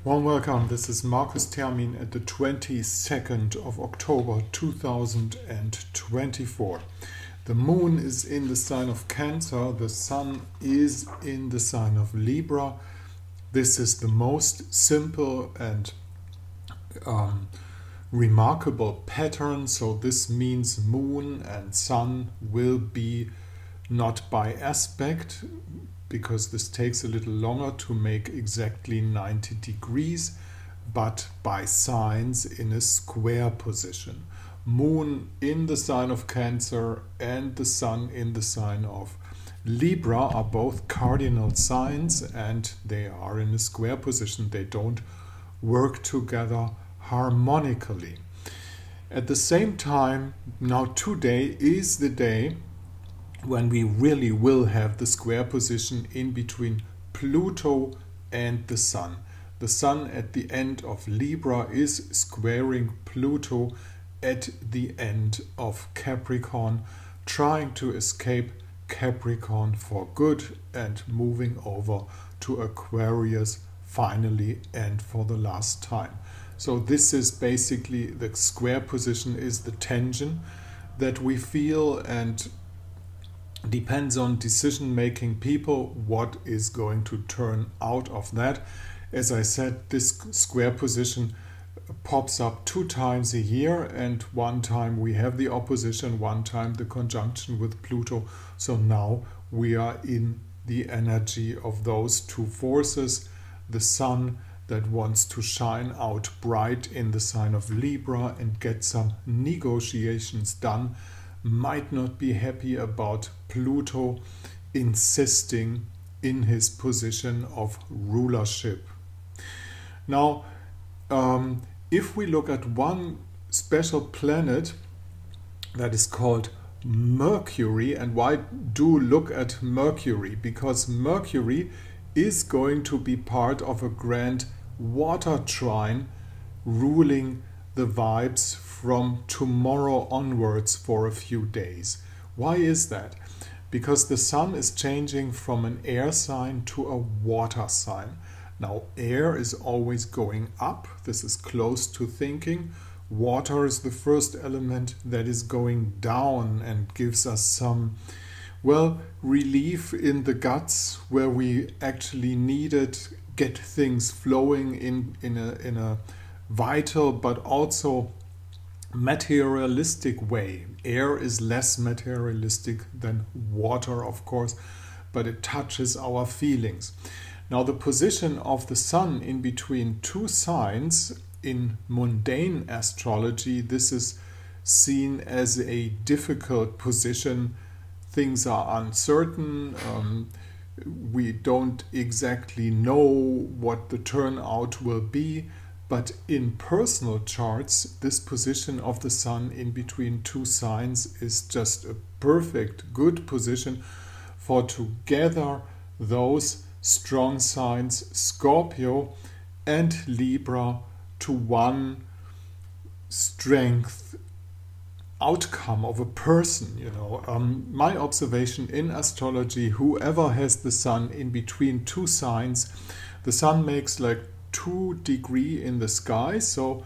Warm welcome. This is Marcus Termin at the 22nd of October 2024. The moon is in the sign of Cancer. The sun is in the sign of Libra. This is the most simple and remarkable pattern. So this means moon and sun will be not by aspect, because this takes a little longer to make exactly 90 degrees, but by signs in a square position. Moon in the sign of Cancer and the sun in the sign of Libra are both cardinal signs, and they are in a square position. They don't work together harmonically. At the same time, now today is the day when we really will have the square position in between Pluto and the Sun. The Sun at the end of Libra is squaring Pluto at the end of Capricorn, trying to escape Capricorn for good and moving over to Aquarius finally and for the last time. So this is basically the square position, is the tension that we feel, and depends on decision-making people what is going to turn out of that. As I said, this square position pops up 2 times a year, and one time we have the opposition, one time the conjunction with Pluto. So now we are in the energy of those two forces. The sun that wants to shine out bright in the sign of Libra and get some negotiations done might not be happy about Pluto insisting in his position of rulership. Now, if we look at one special planet that is called Mercury, and why do look at Mercury? Because Mercury is going to be part of a grand water trine ruling the vibes from tomorrow onwards for a few days. Why is that? Because the sun is changing from an air sign to a water sign. Now, air is always going up. This is close to thinking. Water is the first element that is going down and gives us some, well, relief in the guts where we actually need it, get things flowing in a vital but also materialistic way. Air is less materialistic than water, of course, but it touches our feelings. Now, the position of the sun in between 2 signs in mundane astrology, this is seen as a difficult position. Things are uncertain. We don't exactly know what the turnout will be. But in personal charts, this position of the sun in between 2 signs is just a perfect, good position for to gather those strong signs, Scorpio and Libra, to one strength outcome of a person. My observation in astrology, whoever has the sun in between 2 signs, the sun makes like 2 degrees in the sky. So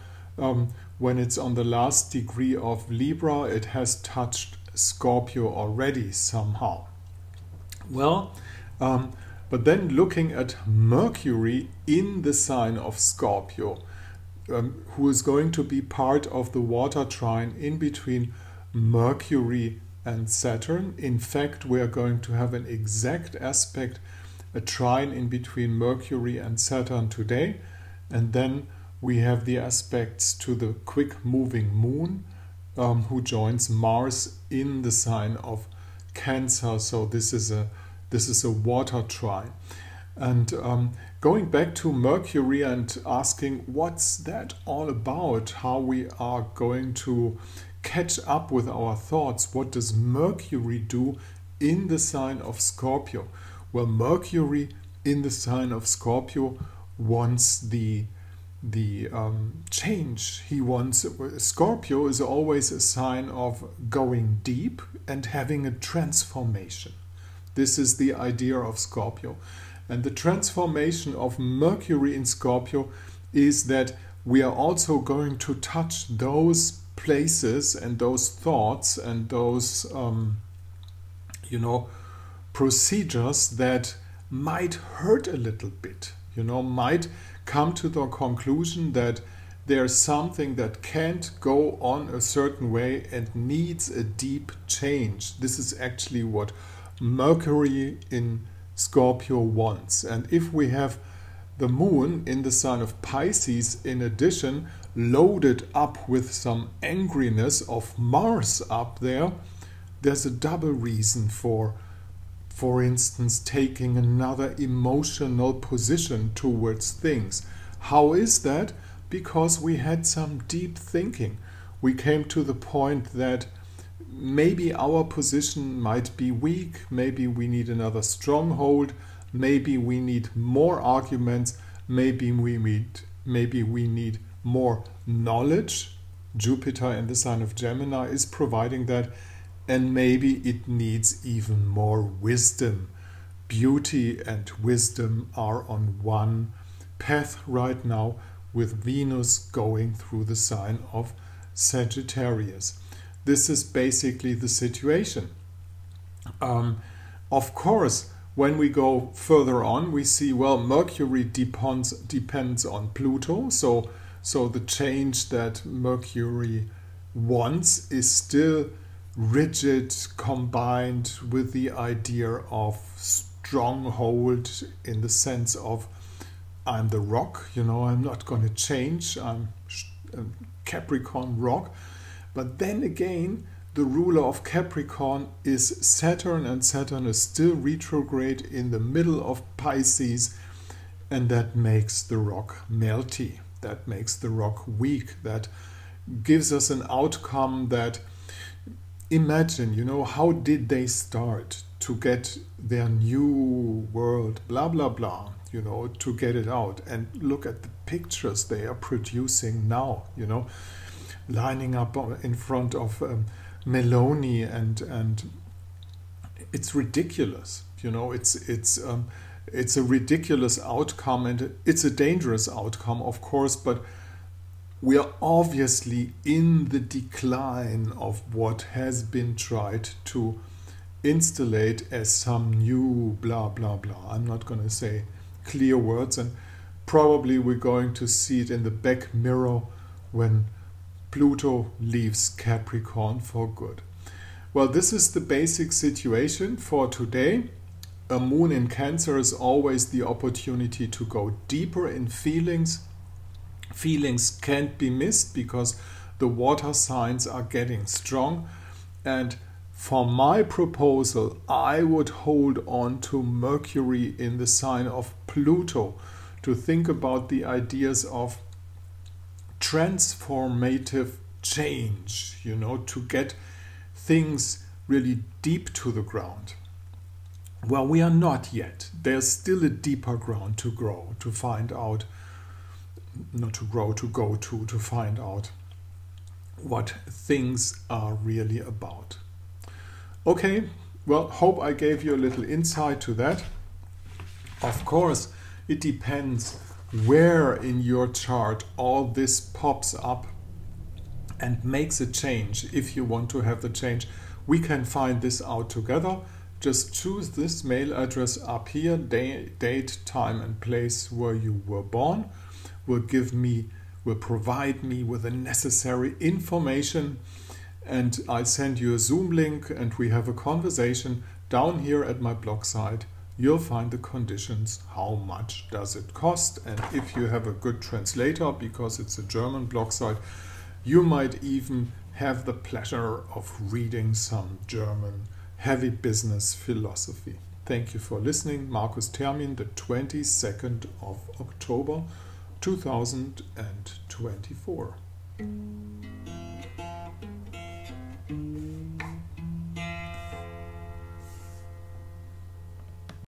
when it's on the last degree of Libra, it has touched Scorpio already somehow. Well, but then looking at Mercury in the sign of Scorpio, who is going to be part of the water trine in between Mercury and Saturn. In fact, we are going to have an exact aspect, a trine in between Mercury and Saturn today, and then we have the aspects to the quick moving moon, who joins Mars in the sign of Cancer. So this is a water trine. And going back to Mercury and asking what's that all about, how we are going to catch up with our thoughts, what does Mercury do in the sign of Scorpio? Well, Mercury in the sign of Scorpio wants the change. Scorpio is always a sign of going deep and having a transformation. This is the idea of Scorpio. And the transformation of Mercury in Scorpio is that we are also going to touch those places and those thoughts and those, procedures that might hurt a little bit, might come to the conclusion that there's something that can't go on a certain way and needs a deep change. This is actually what Mercury in Scorpio wants. And if we have the moon in the sign of Pisces in addition, loaded up with some angriness of Mars up there, there's a double reason for instance, taking another emotional position towards things. How is that? Because we had some deep thinking. We came to the point that maybe our position might be weak, maybe we need another stronghold, maybe we need more arguments, maybe we need more knowledge. Jupiter in the sign of Gemini is providing that. And maybe it needs even more wisdom. Beauty and wisdom are on one path right now, with Venus going through the sign of Sagittarius. This is basically the situation. Of course, when we go further on, we see, well, Mercury depends on Pluto. So the change that Mercury wants is still rigid, combined with the idea of stronghold in the sense of I'm the rock, I'm not going to change, I'm a Capricorn rock. But then again, the ruler of Capricorn is Saturn, and Saturn is still retrograde in the middle of Pisces, and that makes the rock melty, that makes the rock weak, that gives us an outcome that, imagine, how did they start to get their new world, blah, blah, blah, to get it out. And look at the pictures they are producing now, lining up in front of Meloni, and it's ridiculous, it's a ridiculous outcome, and it's a dangerous outcome, of course, but we are obviously in the decline of what has been tried to installate as some new blah, blah, blah. I'm not going to say clear words, and probably we're going to see it in the back mirror when Pluto leaves Capricorn for good. Well, this is the basic situation for today. A moon in Cancer is always the opportunity to go deeper in feelings. Feelings can't be missed because the water signs are getting strong. And for my proposal, I would hold on to Mercury in the sign of Pluto to think about the ideas of transformative change, to get things really deep to the ground. Well, we are not yet. There's still a deeper ground to grow, to find out, not to grow, to go to find out what things are really about. Okay, well, hope I gave you a little insight to that. Of course, it depends where in your chart all this pops up and makes a change. If you want to have the change, we can find this out together. Just choose this mail address up here, date, time and place where you were born. Will provide me with the necessary information, and I send you a Zoom link and we have a conversation. Down here at my blog site you'll find the conditions, how much does it cost, and if you have a good translator, because it's a German blog site, you might even have the pleasure of reading some German heavy business philosophy. Thank you for listening. Markus Termin, the 22nd of October 2024.